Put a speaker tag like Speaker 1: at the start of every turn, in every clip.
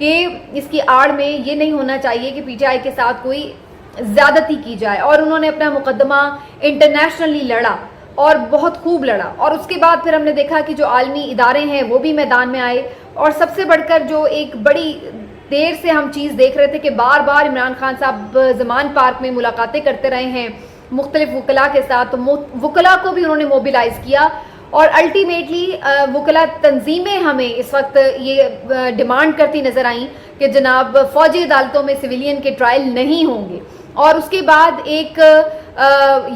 Speaker 1: کہ اس کی آڑ میں یہ نہیں ہونا چاہیے کہ پی ٹی آئی کے ساتھ کوئی زیادتی کی جائے، اور انہوں نے اپنا مقدمہ انٹرنیشنلی لڑا اور بہت خوب لڑا، اور اس کے بعد پھر ہم نے دیکھا کہ جو عالمی ادارے ہیں وہ بھی میدان میں آئے، اور سب سے بڑھ کر جو ایک بڑی دیر سے ہم چیز دیکھ رہے تھے کہ بار بار عمران خان صاحب زمان پارک میں ملاقاتیں کرتے رہے ہیں مختلف وکلاء کے ساتھ، تو وکلاء کو بھی انہوں نے موبیلائز کیا، اور الٹیمیٹلی وکلاء تنظیمیں ہمیں اس وقت یہ ڈیمانڈ کرتی نظر آئیں کہ جناب فوجی عدالتوں میں سویلین کے ٹرائل نہیں ہوں گے، اور اس کے بعد ایک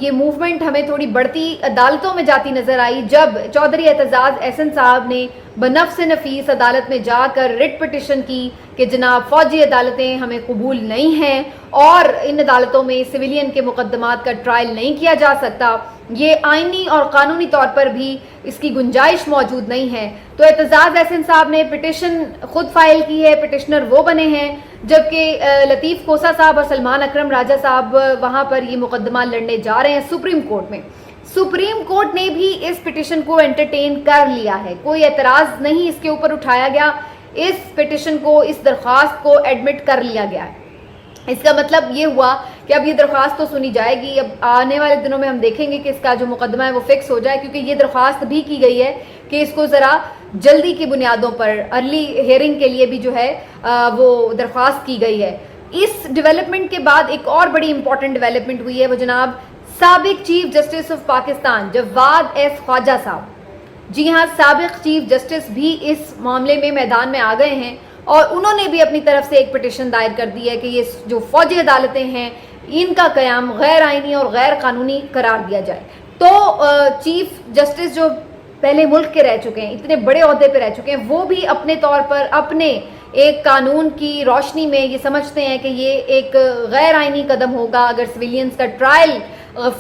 Speaker 1: یہ موومنٹ ہمیں تھوڑی بڑھتی عدالتوں میں جاتی نظر آئی جب چودھری اعتزاز احسن صاحب نے بنفس نفیس عدالت میں جا کر ریٹ پٹیشن کی کہ جناب فوجی عدالتیں ہمیں قبول نہیں ہیں اور ان عدالتوں میں سویلین کے مقدمات کا ٹرائل نہیں کیا جا سکتا، یہ آئینی اور قانونی طور پر بھی اس کی گنجائش موجود نہیں ہے۔ تو اعتزاز احسن صاحب نے پٹیشن خود فائل کی ہے، پٹیشنر وہ بنے ہیں، جبکہ لطیف کوسا صاحب اور سلمان اکرم راجہ صاحب وہاں پر یہ مقدمہ لڑنے جا رہے ہیں سپریم کورٹ میں۔ سپریم کورٹ نے بھی اس پٹیشن کو انٹرٹین کر لیا ہے، کوئی اعتراض نہیں اس کے اوپر اٹھایا گیا، اس پٹیشن کو، اس درخواست کو ایڈمٹ کر لیا گیا ہے۔ اس کا مطلب یہ ہوا کہ اب یہ درخواست تو سنی جائے گی، اب آنے والے دنوں میں ہم دیکھیں گے کہ اس کا جو مقدمہ ہے وہ فکس ہو جائے، کیونکہ یہ درخواست بھی کی گئی ہے کہ اس کو ذرا جلدی کی بنیادوں پر ارلی ہیئرنگ کے لیے بھی جو ہے وہ درخواست کی گئی ہے۔ اس ڈیولپمنٹ کے بعد ایک اور بڑی امپورٹنٹ ڈیولپمنٹ ہوئی ہے، وہ جناب سابق chief justice of Pakistan Jawad S Khawaja صاحب، جی ہاں سابق چیف جسٹس بھی اس معاملے میں میدان میں آ گئے ہیں، اور انہوں نے بھی اپنی طرف سے ایک پٹیشن دائر کر دی ہے کہ یہ جو فوجی عدالتیں ہیں ان کا قیام غیر آئینی اور غیر قانونی قرار دیا جائے۔ تو چیف جسٹس جو پہلے ملک کے رہ چکے ہیں، اتنے بڑے عہدے پہ رہ چکے ہیں، وہ بھی اپنے طور پر اپنے ایک قانون کی روشنی میں یہ سمجھتے ہیں کہ یہ ایک غیر آئینی قدم ہوگا اگر سویلینز کا ٹرائل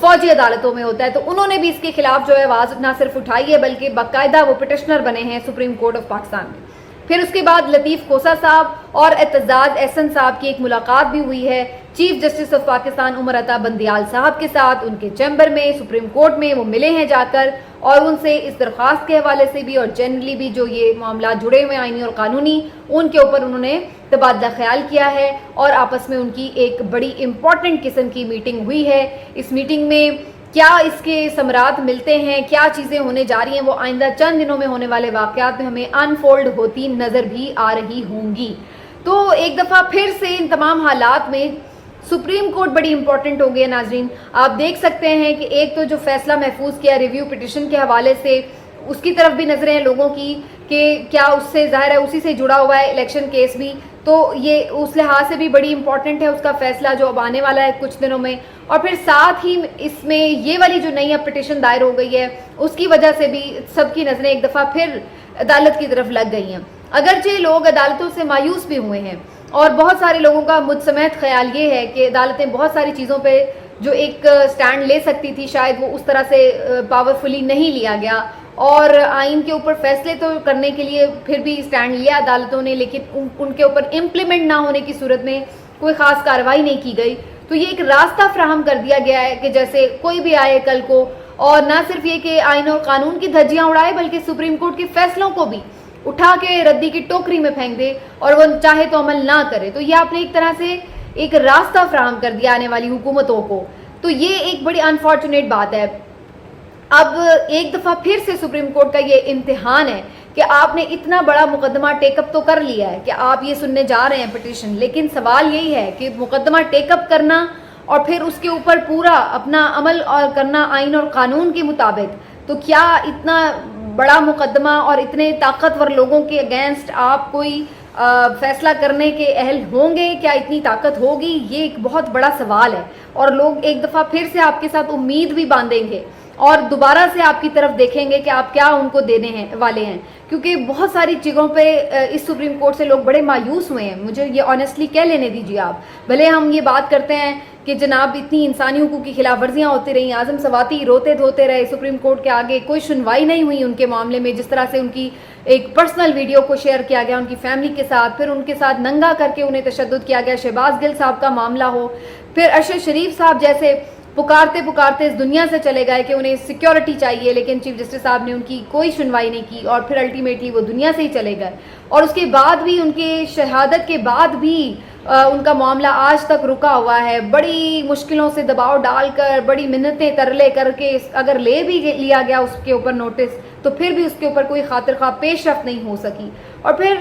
Speaker 1: فوجی عدالتوں میں ہوتا ہے، تو انہوں نے بھی اس کے خلاف جو ہے آواز نہ صرف اٹھائی ہے بلکہ باقاعدہ وہ پٹیشنر بنے ہیں سپریم کورٹ آف پاکستان میں۔ پھر اس کے بعد لطیف کوسا صاحب اور اعتزاز احسن صاحب کی ایک ملاقات بھی ہوئی ہے chief justice of Pakistan Umar Ata Bandial صاحب کے ساتھ، ان کے چیمبر میں سپریم کورٹ میں وہ ملے ہیں جا کر، اور ان سے اس درخواست کے حوالے سے بھی اور جنرلی بھی جو یہ معاملات جڑے ہوئے آئینی اور قانونی ان کے اوپر انہوں نے تبادلہ خیال کیا ہے، اور آپس میں ان کی ایک بڑی امپورٹنٹ قسم کی میٹنگ ہوئی ہے۔ اس میٹنگ میں کیا اس کے ثمرات ملتے ہیں، کیا چیزیں ہونے جا رہی ہیں، وہ آئندہ چند دنوں میں ہونے والے واقعات میں ہمیں انفولڈ ہوتی نظر بھی آ رہی ہوں گی۔ تو ایک دفعہ پھر سے ان تمام حالات میں سپریم کورٹ بڑی امپورٹنٹ ہو گیا۔ ناظرین آپ دیکھ سکتے ہیں کہ ایک تو جو فیصلہ محفوظ کیا ریویو پٹیشن کے حوالے سے، اس کی طرف بھی نظریں ہیں لوگوں کی کہ کیا اس سے ظاہر ہے اسی سے جڑا ہوا ہے الیکشن کیس بھی، تو یہ اس لحاظ سے بھی بڑی امپورٹنٹ ہے اس کا فیصلہ جو اب آنے والا ہے کچھ دنوں میں۔ اور پھر ساتھ ہی اس میں یہ والی جو نئی اب پٹیشن دائر ہو گئی ہے اس کی وجہ سے بھی سب کی نظریں ایک دفعہ پھر عدالت کی طرف لگ گئی ہیں، اگرچہ لوگ عدالتوں سے مایوس بھی ہوئے ہیں، اور بہت سارے لوگوں کا مجھ سمیت خیال یہ ہے کہ عدالتیں بہت ساری چیزوں پہ جو ایک سٹینڈ لے سکتی تھی شاید وہ اس طرح سے پاورفلی نہیں لیا گیا، اور آئین کے اوپر فیصلے تو کرنے کے لیے پھر بھی سٹینڈ لیا عدالتوں نے، لیکن ان کے اوپر امپلیمنٹ نہ ہونے کی صورت میں کوئی خاص کارروائی نہیں کی گئی۔ تو یہ ایک راستہ فراہم کر دیا گیا ہے کہ جیسے کوئی بھی آئے کل کو اور نہ صرف یہ کہ آئین اور قانون کی دھجیاں اڑائے بلکہ سپریم کورٹ کے فیصلوں کو بھی اٹھا کے ردی کی ٹوکری میں پھینک دے اور وہ چاہے تو عمل نہ کرے۔ تو یہ آپ نے ایک طرح سے ایک راستہ فراہم کر دیا آنے والی حکومتوں کو، تو یہ ایک بڑی انفارچونیٹ بات ہے۔ اب ایک دفعہ پھر سے سپریم کورٹ کا یہ امتحان ہے کہ آپ نے اتنا بڑا مقدمہ ٹیک اپ تو کر لیا ہے کہ آپ یہ سننے جا رہے ہیں پٹیشن، لیکن سوال یہی ہے کہ مقدمہ ٹیک اپ کرنا اور پھر اس کے اوپر پورا اپنا عمل اور کرنا آئین اور قانون کے مطابق، تو کیا اتنا بڑا مقدمہ اور اتنے طاقتور لوگوں کے اگینسٹ آپ کوئی فیصلہ کرنے کے اہل ہوں گے؟ کیا اتنی طاقت ہوگی؟ یہ ایک بہت بڑا سوال ہے، اور لوگ ایک دفعہ پھر سے آپ کے ساتھ امید بھی باندھیں گے اور دوبارہ سے آپ کی طرف دیکھیں گے کہ آپ کیا ان کو دینے ہیں والے ہیں، کیونکہ بہت ساری چیزوں پہ اس سپریم کورٹ سے لوگ بڑے مایوس ہوئے ہیں۔ مجھے یہ آنیسٹلی کہہ لینے دیجیے آپ، بھلے ہم یہ بات کرتے ہیں کہ جناب اتنی انسانی حقوق کی خلاف ورزیاں ہوتی رہیں، اعظم سواتی روتے دھوتے رہے، سپریم کورٹ کے آگے کوئی سنوائی نہیں ہوئی ان کے معاملے میں، جس طرح سے ان کی ایک پرسنل ویڈیو کو شیئر کیا گیا ان کی فیملی کے ساتھ، پھر ان کے ساتھ ننگا کر کے انہیں تشدد کیا گیا، شہباز گل صاحب کا معاملہ ہو، پھر ارشد شریف صاحب جیسے پکارتے پکارتے اس دنیا سے چلے گئے کہ انہیں سیکیورٹی چاہیے, لیکن چیف جسٹس صاحب نے ان کی کوئی سنوائی نہیں کی اور پھر الٹیمیٹلی وہ دنیا سے ہی چلے گئے. اور اس کے بعد بھی, ان کے شہادت کے بعد بھی ان کا معاملہ آج تک رکا ہوا ہے. بڑی مشکلوں سے دباؤ ڈال کر, بڑی منتیں ترلے کر کے اگر لے بھی لیا گیا اس کے اوپر نوٹس, تو پھر بھی اس کے اوپر کوئی خاطر خواہ پیش رفت نہیں ہو سکی. اور پھر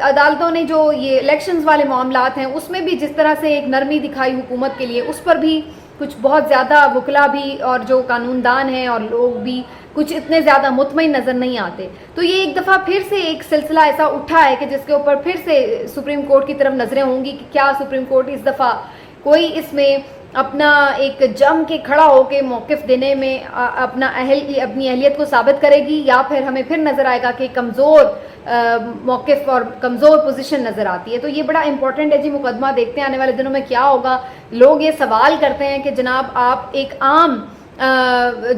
Speaker 1: عدالتوں نے جو یہ الیکشنز والے معاملات ہیں اس میں بھی جس طرح سے ایک نرمی دکھائی حکومت کے لیے, اس پر بھی کچھ بہت زیادہ وکلا بھی اور جو قانون دان ہیں اور لوگ بھی کچھ اتنے زیادہ مطمئن نظر نہیں آتے. تو یہ ایک دفعہ پھر سے ایک سلسلہ ایسا اٹھا ہے کہ جس کے اوپر پھر سے سپریم کورٹ کی طرف نظریں ہوں گی کہ کیا سپریم کورٹ اس دفعہ کوئی اس میں اپنا ایک جم کے کھڑا ہو کے موقف دینے میں اپنی اہلیت کو ثابت کرے گی, یا پھر ہمیں پھر نظر آئے گا کہ کمزور موقف اور کمزور پوزیشن نظر آتی ہے. تو یہ بڑا امپورٹنٹ ہے جی. مقدمہ دیکھتے ہیں آنے والے دنوں میں کیا ہوگا. لوگ یہ سوال کرتے ہیں کہ جناب آپ ایک عام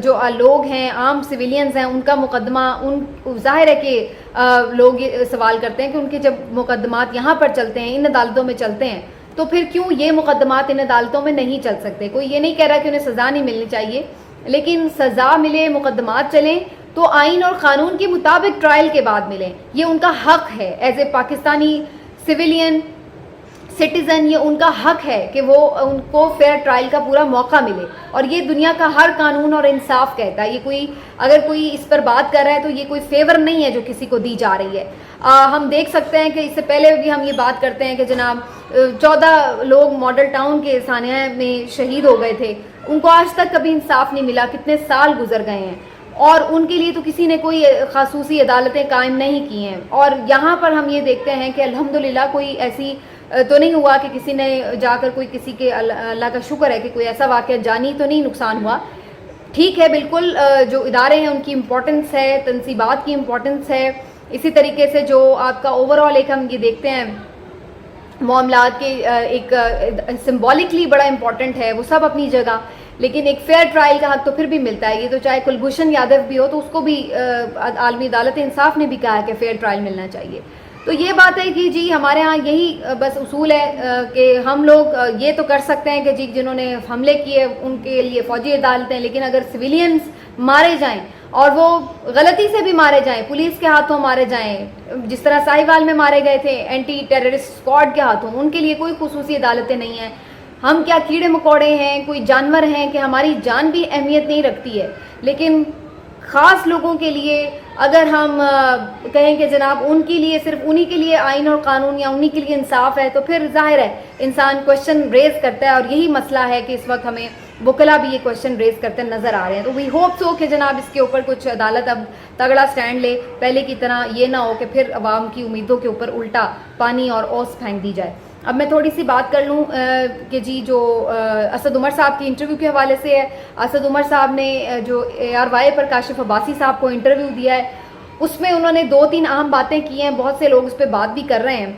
Speaker 1: جو لوگ ہیں, عام سویلینز ہیں, ان کا مقدمہ, ان ظاہر ہے کہ لوگ یہ سوال کرتے ہیں کہ ان کے جب مقدمات یہاں پر چلتے ہیں, ان عدالتوں میں چلتے ہیں, تو پھر کیوں یہ مقدمات ان عدالتوں میں نہیں چل سکتے. کوئی یہ نہیں کہہ رہا کہ انہیں سزا نہیں ملنی چاہیے, لیکن سزا ملے, مقدمات چلیں تو آئین اور قانون کے مطابق ٹرائل کے بعد ملیں. یہ ان کا حق ہے as a Pakistani civilian citizen, یہ ان کا حق ہے کہ وہ ان کو فیئر ٹرائل کا پورا موقع ملے. اور یہ دنیا کا ہر قانون اور انصاف کہتا ہے. یہ کوئی اگر کوئی اس پر بات کر رہا ہے تو یہ کوئی فیور نہیں ہے جو کسی کو دی جا رہی ہے. ہم دیکھ سکتے ہیں کہ اس سے پہلے بھی ہم یہ بات کرتے ہیں کہ جناب 14 لوگ ماڈل ٹاؤن کے سانحہ میں شہید ہو گئے تھے, ان کو آج تک کبھی انصاف نہیں ملا, کتنے سال گزر گئے ہیں, اور ان کے لیے تو کسی نے کوئی خصوصی عدالتیں قائم نہیں کی ہیں. اور یہاں پر ہم یہ دیکھتے ہیں کہ الحمدللہ کوئی ایسی تو نہیں ہوا کہ کسی نے جا کر کوئی کسی کے, اللہ کا شکر ہے کہ کوئی ایسا واقعہ جانی تو نہیں نقصان ہوا. ٹھیک ہے, بالکل جو ادارے ہیں ان کی امپورٹنس ہے, تنصیبات کی امپورٹنس ہے, اسی طریقے سے جو آپ کا اوور آل ایک ہم یہ دیکھتے ہیں معاملات کے ایک سمبولکلی بڑا امپورٹنٹ ہے, وہ سب اپنی جگہ, لیکن ایک فیئر ٹرائل کا حق تو پھر بھی ملتا ہے. یہ تو چاہے کلبھوشن یادو بھی ہو تو اس کو بھی عالمی عدالت انصاف نے بھی کہا ہے کہ فیئر ٹرائل ملنا چاہیے. تو یہ بات ہے کہ جی ہمارے ہاں یہی بس اصول ہے کہ ہم لوگ یہ تو کر سکتے ہیں کہ جی جنہوں نے حملے کیے ان کے لیے فوجی عدالتیں, لیکن اگر سویلینز مارے جائیں اور وہ غلطی سے بھی مارے جائیں, پولیس کے ہاتھوں مارے جائیں, جس طرح ساہیوال میں مارے گئے تھے اینٹی ٹیررسٹ اسکواڈ کے ہاتھوں, ان کے لیے کوئی خصوصی عدالتیں نہیں ہیں. ہم کیا کیڑے مکوڑے ہیں, کوئی جانور ہیں کہ ہماری جان بھی اہمیت نہیں رکھتی ہے, لیکن خاص لوگوں کے لیے اگر ہم کہیں کہ جناب ان کے لیے صرف انہی کے لیے آئین اور قانون یا انہی کے لیے انصاف ہے, تو پھر ظاہر ہے انسان کوشچن ریز کرتا ہے. اور یہی مسئلہ ہے کہ اس وقت ہمیں وکلا بھی یہ کوشچن ریز کرتے نظر آ رہے ہیں. تو وی ہوپ سو کہ جناب اس کے اوپر کچھ عدالت اب تگڑا سٹینڈ لے, پہلے کی طرح یہ نہ ہو کہ پھر عوام کی امیدوں کے اوپر الٹا پانی اور اوس پھینک دی جائے. اب میں تھوڑی سی بات کر لوں کہ جی جو اسد عمر صاحب کی انٹرویو کے حوالے سے ہے. اسد عمر صاحب نے جو ARY پر کاشف عباسی صاحب کو انٹرویو دیا ہے, اس میں انہوں نے 2-3 اہم باتیں کی ہیں. بہت سے لوگ اس پہ بات بھی کر رہے ہیں.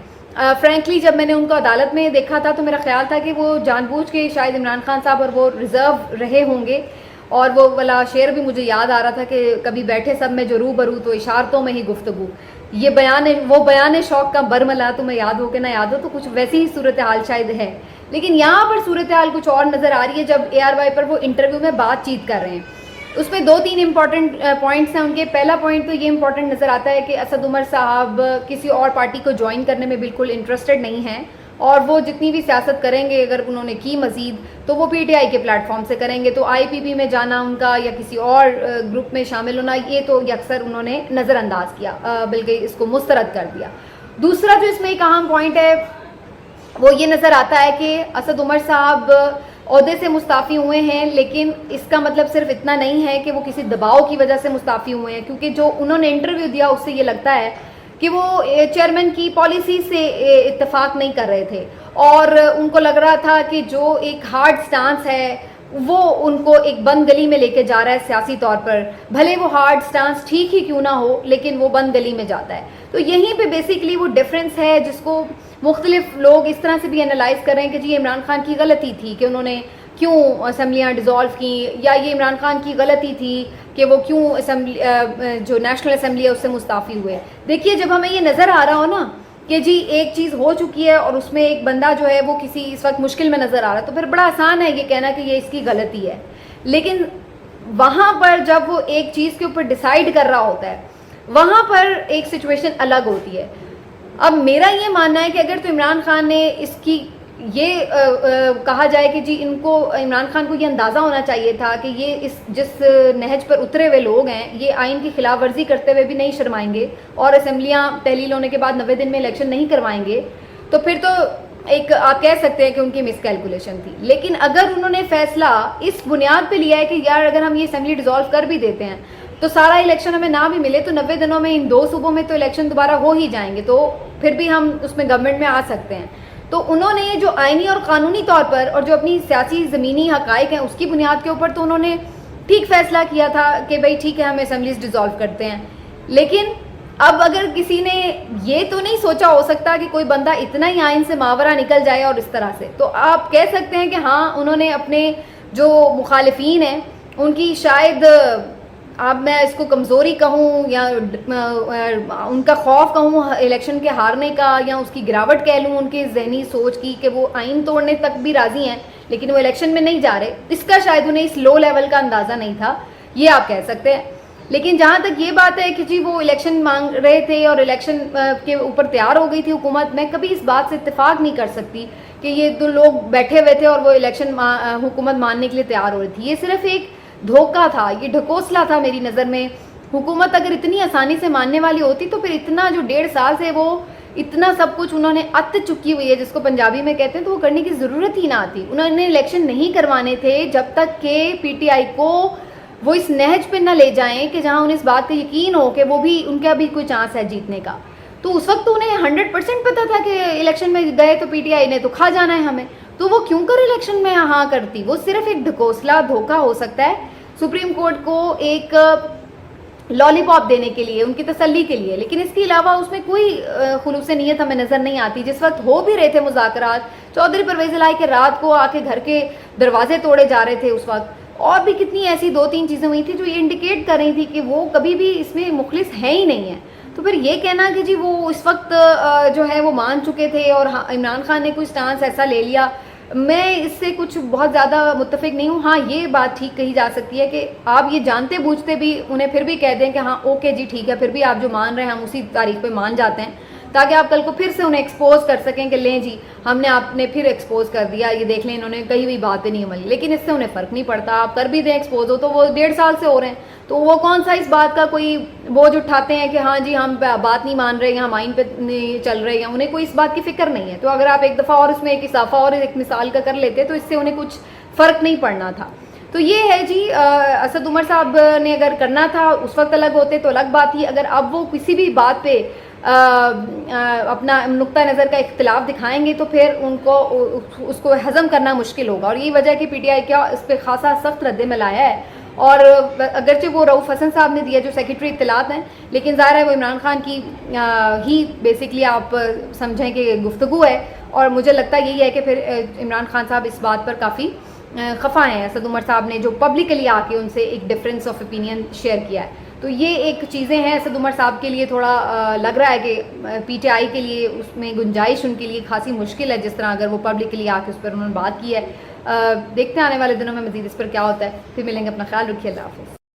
Speaker 1: فرینکلی جب میں نے ان کو عدالت میں دیکھا تھا تو میرا خیال تھا کہ وہ جان بوجھ کے شاید عمران خان صاحب اور وہ ریزرو رہے ہوں گے, اور وہ والا شعر بھی مجھے یاد آ رہا تھا کہ کبھی بیٹھے سب میں جو روبرو تو اشارتوں میں ہی گفتگو. یہ بیان شوق کا برملا, تمہیں یاد ہو کہ نہ یاد ہو, تو کچھ ویسی ہی صورتحال شاید ہے. لیکن یہاں پر صورتحال کچھ اور نظر آ رہی ہے جب ARY پر وہ انٹرویو میں بات چیت کر رہے ہیں. اس میں 2-3 امپورٹنٹ پوائنٹس ہیں ان کے. پہلا پوائنٹ تو یہ امپورٹنٹ نظر آتا ہے کہ اسد عمر صاحب کسی اور پارٹی کو جوائن کرنے میں بالکل انٹرسٹڈ نہیں ہیں, اور وہ جتنی بھی سیاست کریں گے اگر انہوں نے کی مزید تو وہ PTI کے پلیٹ فارم سے کریں گے. تو IPP میں جانا ان کا یا کسی اور گروپ میں شامل ہونا, یہ تو یکسر انہوں نے نظر انداز کیا, بلکہ اس کو مسترد کر دیا. دوسرا جو اس میں ایک اہم پوائنٹ ہے وہ یہ نظر آتا ہے کہ اسد عمر صاحب عہدے سے مستعفی ہوئے ہیں, لیکن اس کا مطلب صرف اتنا نہیں ہے کہ وہ کسی دباؤ کی وجہ سے مستعفی ہوئے ہیں, کیونکہ جو انہوں نے انٹرویو دیا اس سے یہ لگتا ہے کہ وہ چیئرمین کی پالیسی سے اتفاق نہیں کر رہے تھے, اور ان کو لگ رہا تھا کہ جو ایک ہارڈ سٹانس ہے وہ ان کو ایک بند گلی میں لے کے جا رہا ہے سیاسی طور پر. بھلے وہ ہارڈ سٹانس ٹھیک ہی کیوں نہ ہو, لیکن وہ بند گلی میں جاتا ہے. تو یہیں پہ بیسیکلی وہ ڈفرینس ہے جس کو مختلف لوگ اس طرح سے بھی انالائز کر رہے ہیں کہ جی عمران خان کی غلطی تھی کہ انہوں نے کیوں اسمبلیاں ڈیزالو کی, یا یہ عمران خان کی غلطی تھی کہ وہ کیوں اسمبلی جو نیشنل اسمبلی ہے اس سے مستعفی ہوئے. دیکھیے جب ہمیں یہ نظر آ رہا ہو نا کہ جی ایک چیز ہو چکی ہے اور اس میں ایک بندہ جو ہے وہ کسی اس وقت مشکل میں نظر آ رہا ہے، تو پھر بڑا آسان ہے یہ کہنا کہ یہ اس کی غلطی ہے. لیکن وہاں پر جب وہ ایک چیز کے اوپر ڈیسائیڈ کر رہا ہوتا ہے وہاں پر ایک سچویشن الگ ہوتی ہے. اب میرا یہ ماننا ہے کہ اگر تو عمران خان نے اس کی یہ کہا جائے کہ جی ان کو عمران خان کو یہ اندازہ ہونا چاہیے تھا کہ یہ جس نہج پر اترے ہوئے لوگ ہیں یہ آئین کی خلاف ورزی کرتے ہوئے بھی نہیں شرمائیں گے اور اسمبلیاں تحلیل ہونے کے بعد 90 دن میں الیکشن نہیں کروائیں گے، تو پھر تو ایک آپ کہہ سکتے ہیں کہ ان کی مس کیلکولیشن تھی. لیکن اگر انہوں نے فیصلہ اس بنیاد پہ لیا ہے کہ یار اگر ہم یہ اسمبلی ڈیزالو کر بھی دیتے ہیں تو سارا الیکشن ہمیں نہ بھی ملے تو 90 دنوں میں ان 2 صوبوں میں تو الیکشن دوبارہ ہو ہی جائیں گے، تو پھر بھی ہم اس میں گورنمنٹ میں آ سکتے ہیں. تو انہوں نے جو آئینی اور قانونی طور پر اور جو اپنی سیاسی زمینی حقائق ہیں اس کی بنیاد کے اوپر تو انہوں نے ٹھیک فیصلہ کیا تھا کہ بھائی ٹھیک ہے ہم اسمبلیز ڈیزالو کرتے ہیں. لیکن اب اگر کسی نے یہ تو نہیں سوچا ہو سکتا کہ کوئی بندہ اتنا ہی آئین سے ماورہ نکل جائے اور اس طرح سے، تو آپ کہہ سکتے ہیں کہ ہاں انہوں نے اپنے جو مخالفین ہیں ان کی شاید اب میں اس کو کمزوری کہوں یا ان کا خوف کہوں الیکشن کے ہارنے کا، یا اس کی گراوٹ کہہ لوں ان کی ذہنی سوچ کی کہ وہ آئین توڑنے تک بھی راضی ہیں لیکن وہ الیکشن میں نہیں جا رہے، اس کا شاید انہیں اس لو لیول کا اندازہ نہیں تھا، یہ آپ کہہ سکتے ہیں. لیکن جہاں تک یہ بات ہے کہ جی وہ الیکشن مانگ رہے تھے اور الیکشن کے اوپر تیار ہو گئی تھی حکومت، میں کبھی اس بات سے اتفاق نہیں کر سکتی کہ یہ دو لوگ بیٹھے ہوئے تھے اور وہ الیکشن حکومت ماننے کے لیے تیار ہو رہی تھی. یہ صرف ایک دھوکہ تھا، یہ ڈھکوسلا تھا میری نظر میں. حکومت اگر اتنی آسانی سے ماننے والی ہوتی تو پھر اتنا جو 1.5 سال سے وہ اتنا سب کچھ انہوں نے ات چکی ہوئی ہے جس کو پنجابی میں کہتے ہیں، تو وہ کرنے کی ضرورت ہی نہ آتی. انہوں نے الیکشن نہیں کروانے تھے جب تک کہ پی ٹی آئی کو وہ اس نہج پہ نہ لے جائیں کہ جہاں انہیں اس بات کا یقین ہو کہ وہ بھی ان کا بھی کوئی چانس ہے جیتنے کا. تو اس وقت تو انہیں 100% پتا تھا کہ الیکشن میں گئے تو پی ٹی آئی نے تو کھا جانا ہے ہمیں، تو وہ کیوں کر الیکشن میں ہاں کرتی. وہ صرف ایک ڈھکوسلا دھوکہ ہو سکتا ہے سپریم کورٹ کو ایک لالی پاپ دینے کے لیے، ان کی تسلی کے لیے، لیکن اس کے علاوہ اس میں کوئی خلوص نیت ہمیں نظر نہیں آتی. جس وقت ہو بھی رہے تھے مذاکرات، چودھری پرویز الہی کے رات کو آ کے گھر کے دروازے توڑے جا رہے تھے، اس وقت اور بھی کتنی ایسی 2-3 چیزیں ہوئی تھی جو یہ انڈیکیٹ کر رہی تھی کہ وہ کبھی بھی اس میں مخلص ہے ہی نہیں ہے. تو پھر یہ کہنا کہ جی وہ اس وقت جو ہے وہ مان چکے تھے اور عمران خان نے کوئی سٹانس ایسا لے لیا، میں اس سے کچھ بہت زیادہ متفق نہیں ہوں. ہاں یہ بات ٹھیک کہی جا سکتی ہے کہ آپ یہ جانتے بوجھتے بھی انہیں پھر بھی کہہ دیں کہ ہاں اوکے جی ٹھیک ہے، پھر بھی آپ جو مان رہے ہیں ہم اسی تاریخ پہ مان جاتے ہیں، تاکہ آپ کل کو پھر سے انہیں ایکسپوز کر سکیں کہ لیں جی ہم نے آپ نے پھر ایکسپوز کر دیا، یہ دیکھ لیں انہوں نے کہی ہوئی بات پہ نہیں عمل. لیکن اس سے انہیں فرق نہیں پڑتا، آپ کر بھی دیں ایکسپوز ہو تو وہ 1.5 سال سے ہو رہے ہیں، تو وہ کون سا اس بات کا کوئی بوجھ اٹھاتے ہیں کہ ہاں جی ہم بات نہیں مان رہے ہیں، ہم آئین پہ نہیں چل رہے ہیں. انہیں کوئی اس بات کی فکر نہیں ہے. تو اگر آپ ایک دفعہ اور اس میں ایک اضافہ اور ایک مثال کا کر لیتے تو اس سے انہیں کچھ فرق نہیں پڑنا تھا. تو یہ ہے جی اسد عمر صاحب نے اگر کرنا تھا اس وقت الگ ہوتے تو الگ بات تھی. اگر اب وہ کسی بھی بات پہ اپنا نقطہ نظر کا اختلاف دکھائیں گے تو پھر ان کو اس کو ہضم کرنا مشکل ہوگا. اور یہی وجہ ہے کہ پی ٹی آئی کا اس پہ خاصا سخت رد عمل آیا ہے. اور اگرچہ وہ رؤف حسن صاحب نے دیا جو سیکریٹری اطلاعات ہیں، لیکن ظاہر ہے وہ عمران خان کی ہی بیسکلی آپ سمجھیں کہ گفتگو ہے. اور مجھے لگتا یہی ہے کہ پھر عمران خان صاحب اس بات پر کافی خفا ہیں اسد عمر صاحب نے جو پبلکلی آ کے ان سے ایک ڈفرینس آف اوپینین شیئر کیا ہے. تو یہ ایک چیزیں ہیں اسد عمر صاحب کے لیے تھوڑا لگ رہا ہے کہ پی ٹی آئی کے لیے اس میں گنجائش ان کے لیے خاصی مشکل ہے، جس طرح اگر وہ پبلکلی آ کے اس پر انہوں نے بات کی ہے. دیکھتے ہیں آنے والے دنوں میں مزید اس پر کیا ہوتا ہے. پھر ملیں گے، اپنا خیال رکھیے، اللہ حافظ.